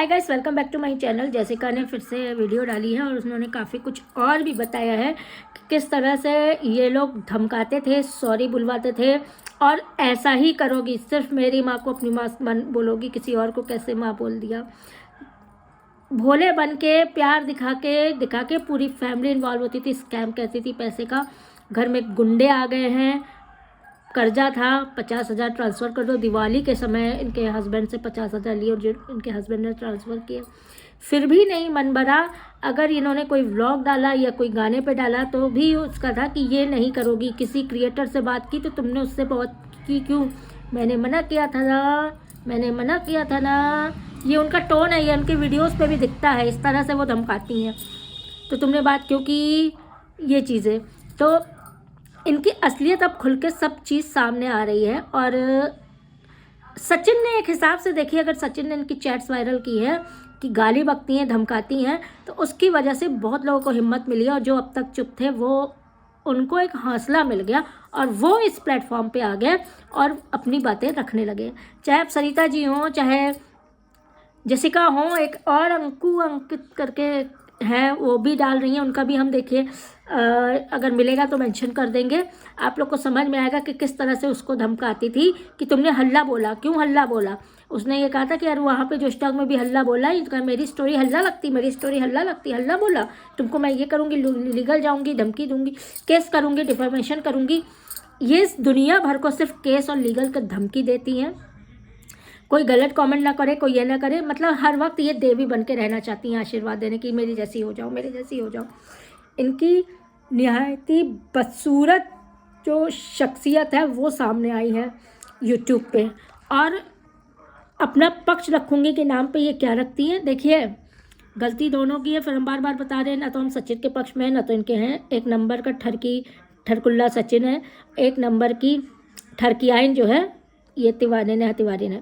Hi guys, welcome back to my channel. Jessica ने फिर से वीडियो डाली है और उन्होंने काफ़ी कुछ और भी बताया है कि किस तरह से ये लोग धमकाते थे, सॉरी बुलवाते थे और ऐसा ही करोगी, सिर्फ मेरी माँ को अपनी माँ बोलोगी, किसी और को कैसे माँ बोल दिया। भोले बन के, प्यार दिखा के पूरी फैमिली इन्वॉल्व होती थी, स्कैम कहती थी पैसे का। घर में गुंडे आ गए हैं, कर्जा था 50,000 ट्रांसफ़र कर दो। दिवाली के समय इनके हस्बैंड से 50,000 लिए और जो इनके हस्बैंड ने ट्रांसफ़र किए, फिर भी नहीं मन भरा। अगर इन्होंने कोई व्लॉग डाला या कोई गाने पे डाला तो भी उसका था कि ये नहीं करोगी। किसी क्रिएटर से बात की तो तुमने उससे बहुत की क्यों, मैंने मना किया था ना। ये उनका टोन है, ये उनके वीडियोस पे भी दिखता है, इस तरह से वो धमकाती हैं। तो तुमने बात क्यों की, ये चीज़ें। तो इनकी असलियत अब खुल के सब चीज़ सामने आ रही है। और सचिन ने एक हिसाब से देखी, अगर सचिन ने इनकी चैट्स वायरल की है कि गाली बकती हैं, धमकाती हैं, तो उसकी वजह से बहुत लोगों को हिम्मत मिली है और जो अब तक चुप थे वो उनको एक हौसला मिल गया और वो इस प्लेटफॉर्म पे आ गए और अपनी बातें रखने लगे। चाहे अब सरिता जी हों, चाहे जेसिका हों, एक और अंकित करके हैं, वो भी डाल रही हैं, उनका भी हम देखिए अगर मिलेगा तो मेंशन कर देंगे। आप लोग को समझ में आएगा कि किस तरह से उसको धमकाती थी कि तुमने हल्ला बोला, क्यों हल्ला बोला। उसने ये कहा था कि यार वहाँ पे जो स्टॉक में भी हल्ला बोला, मेरी स्टोरी हल्ला लगती, हल्ला बोला, तुमको मैं ये करूँगी, लीगल जाऊँगी, धमकी दूँगी, केस करूँगी, डिफेमेशन करूँगी। ये दुनिया भर को सिर्फ केस और लीगल का धमकी देती हैं। कोई गलत कमेंट ना करे, कोई ये ना करे, मतलब हर वक्त ये देवी बन के रहना चाहती हैं, आशीर्वाद देने की, मेरी जैसी हो जाओ। इनकी निहायती बदसूरत जो शख्सियत है वो सामने आई है यूट्यूब पे। और अपना पक्ष रखूँगी के नाम पे ये क्या रखती हैं। देखिए, गलती दोनों की है, फिर हम बार बार बता रहे हैं, ना तो हम सचिन के पक्ष में हैं, ना तो इनके हैं। एक नंबर का ठरकुल्ला सचिन है, एक नंबर की ठरकियाइन जो है ये तिवारी ने।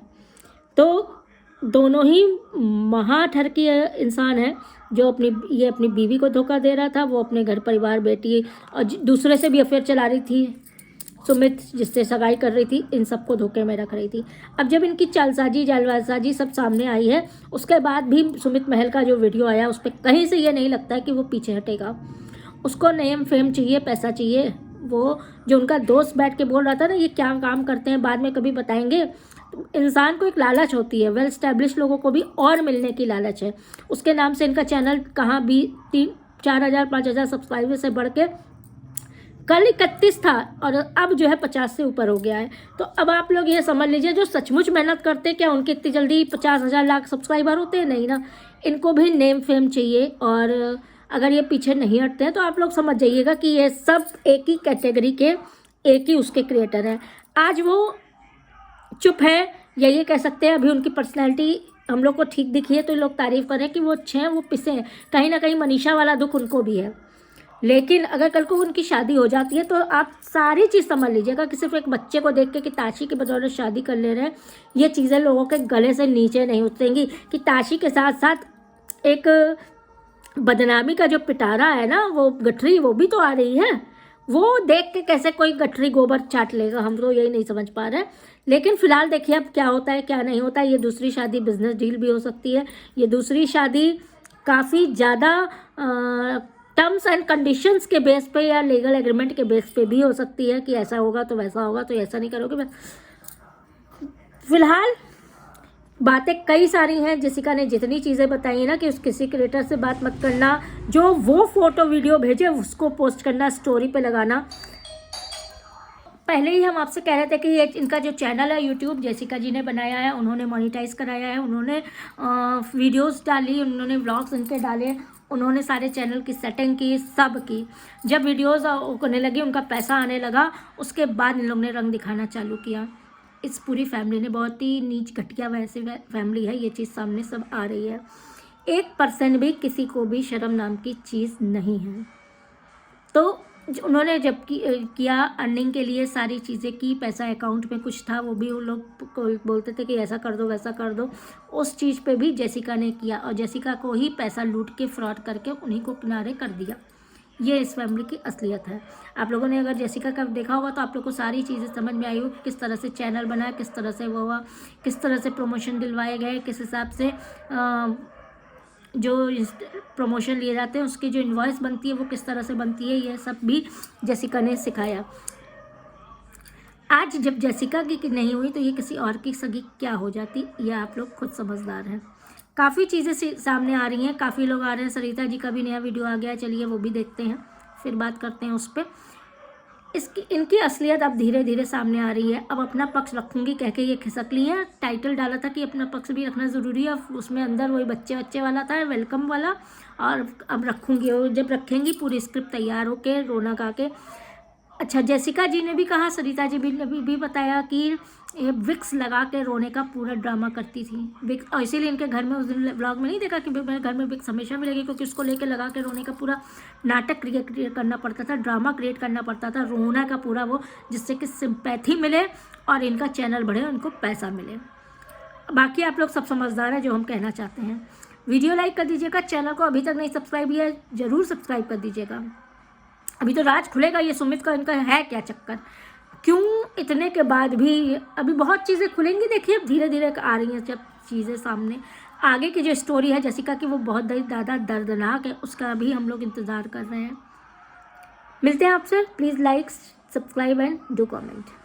तो दोनों ही महाठरकी इंसान है। जो अपनी बीवी को धोखा दे रहा था, वो अपने घर परिवार, बेटी और दूसरे से भी अफेयर चला रही थी, सुमित जिससे सगाई कर रही थी, इन सबको धोखे में रख रही थी। अब जब इनकी जालसाजी सब सामने आई है, उसके बाद भी सुमित महल का जो वीडियो आया उस पर कहीं से ये नहीं लगता है कि वो पीछे हटेगा। उसको नेम फेम चाहिए, पैसा चाहिए। वो जो उनका दोस्त बैठ के बोल रहा था ना, ये क्या काम करते हैं बाद में कभी बताएंगे। तो इंसान को एक लालच होती है, वेल एस्टेब्लिश लोगों को भी और मिलने की लालच है। उसके नाम से इनका चैनल कहाँ भी 3-4 हज़ार 5,000 सब्सक्राइबर से बढ़ के कल 31 था और अब जो है 50 से ऊपर हो गया है। तो अब आप लोग ये समझ लीजिए, जो सचमुच मेहनत करते हैं, क्या उनके इतनी जल्दी 50,000 लाख सब्सक्राइबर होते हैं? नहीं ना। इनको भी नेम फेम चाहिए। और अगर ये पीछे नहीं हटते हैं तो आप लोग समझ जाइएगा कि ये सब एक ही कैटेगरी के, एक ही उसके क्रिएटर हैं। आज वो चुप है, या ये कह सकते हैं अभी उनकी पर्सनैलिटी हम लोग को ठीक दिखी है तो लोग तारीफ़ कर रहे हैं कि वो अच्छे हैं, वो पिसे हैं। कहीं ना कहीं मनीषा वाला दुख उनको भी है। लेकिन अगर कल को उनकी शादी हो जाती है तो आप सारी चीज़ समझ लीजिएगा कि सिर्फ एक बच्चे को देख के कि ताशी की बदौलत शादी कर ले रहे हैं, ये चीज़ें लोगों के गले से नीचे नहीं उतरेंगी। कि ताशी के साथ साथ एक बदनामी का जो पिटारा है ना, वो गठरी, वो भी तो आ रही है। वो देख के कैसे कोई गठरी गोबर चाट लेगा, हम तो यही नहीं समझ पा रहे। लेकिन फिलहाल देखिए अब क्या होता है, क्या नहीं होता है। ये दूसरी शादी बिजनेस डील भी हो सकती है। ये दूसरी शादी काफ़ी ज़्यादा टर्म्स एंड कंडीशंस के बेस पे या लीगल एग्रीमेंट के बेस पे भी हो सकती है कि ऐसा होगा तो वैसा होगा, तो ऐसा नहीं करोगे। फिलहाल बातें कई सारी हैं। जेसिका ने जितनी चीज़ें बताई हैं ना कि उस किसी क्रिएटर से बात मत करना, जो वो फोटो वीडियो भेजे उसको पोस्ट करना, स्टोरी पे लगाना। पहले ही हम आपसे कह रहे थे कि ये इनका जो चैनल है यूट्यूब, जेसिका जी ने बनाया है, उन्होंने मोनेटाइज कराया है, उन्होंने वीडियोस डाली, उन्होंने व्लॉग्स इनके डाले, उन्होंने सारे चैनल की सेटिंग की, सब की। जब वीडियोस होने लगी, उनका पैसा आने लगा, उसके बाद इन लोगों ने रंग दिखाना चालू किया। इस पूरी फैमिली ने, बहुत ही नीच घटिया वैसे फैमिली है, ये चीज़ सामने सब आ रही है। 1% भी किसी को भी शर्म नाम की चीज़ नहीं है। तो उन्होंने जब किया अर्निंग के लिए सारी चीज़ें की, पैसा अकाउंट में कुछ था वो भी उन लोग बोलते थे कि ऐसा कर दो वैसा कर दो, उस चीज़ पे भी जेसिका ने किया और जेसिका को ही पैसा लूट के फ्रॉड करके उन्हीं को किनारे कर दिया। ये इस फैमिली की असलियत है। आप लोगों ने अगर जेसिका का देखा होगा तो आप लोग को सारी चीज़ें समझ में आई होगी कि किस तरह से चैनल बना, किस तरह से वो हुआ, किस तरह से प्रमोशन दिलवाए गए, किस हिसाब से जो प्रमोशन लिए जाते हैं उसकी जो इनवॉइस बनती है वो किस तरह से बनती है, ये सब भी जेसिका ने सिखाया। आज जब जेसिका की नहीं हुई तो ये किसी और की सगी क्या हो जाती, ये आप लोग खुद समझदार हैं। काफ़ी चीज़ें सामने आ रही हैं, काफ़ी लोग आ रहे हैं। सरिता जी का भी नया वीडियो आ गया है, चलिए वो भी देखते हैं, फिर बात करते हैं उस पर। इनकी असलियत अब धीरे धीरे सामने आ रही है। अब अपना पक्ष रखूंगी कह के ये खिसक ली है। टाइटल डाला था कि अपना पक्ष भी रखना ज़रूरी है, उसमें अंदर वही बच्चे वाला था, वेलकम वाला, और अब रखूंगी। और जब रखेंगी पूरी स्क्रिप्ट तैयार होके, रौनक आके। अच्छा, जेसिका जी ने भी कहा, सरिता जी ने भी बताया कि ये विक्स लगा के रोने का पूरा ड्रामा करती थी विक्स, और इसीलिए इनके घर में उस दिन व्लॉग में नहीं देखा कि मेरे घर में विक्स हमेशा मिलेगी, क्योंकि उसको लेके लगा के रोने का पूरा नाटक क्रिएट करना पड़ता था, ड्रामा क्रिएट करना पड़ता था, रोना का पूरा वो, जिससे कि सिंपैथी मिले और इनका चैनल बढ़े, उनको पैसा मिले। बाकी आप लोग सब समझदार हैं जो हम कहना चाहते हैं। वीडियो लाइक कर दीजिएगा, चैनल को अभी तक नहीं सब्सक्राइब किया ज़रूर सब्सक्राइब कर दीजिएगा। अभी तो राज खुलेगा, ये सुमित का इनका है क्या चक्कर, क्यों इतने के बाद भी अभी बहुत चीज़ें खुलेंगी। देखिए अब धीरे धीरे आ रही हैं जब चीज़ें सामने। आगे की जो स्टोरी है जेसिका की वो बहुत ज़्यादा दर्दनाक है, उसका भी हम लोग इंतज़ार कर रहे हैं। मिलते हैं आपसे। Please like, subscribe and do comment.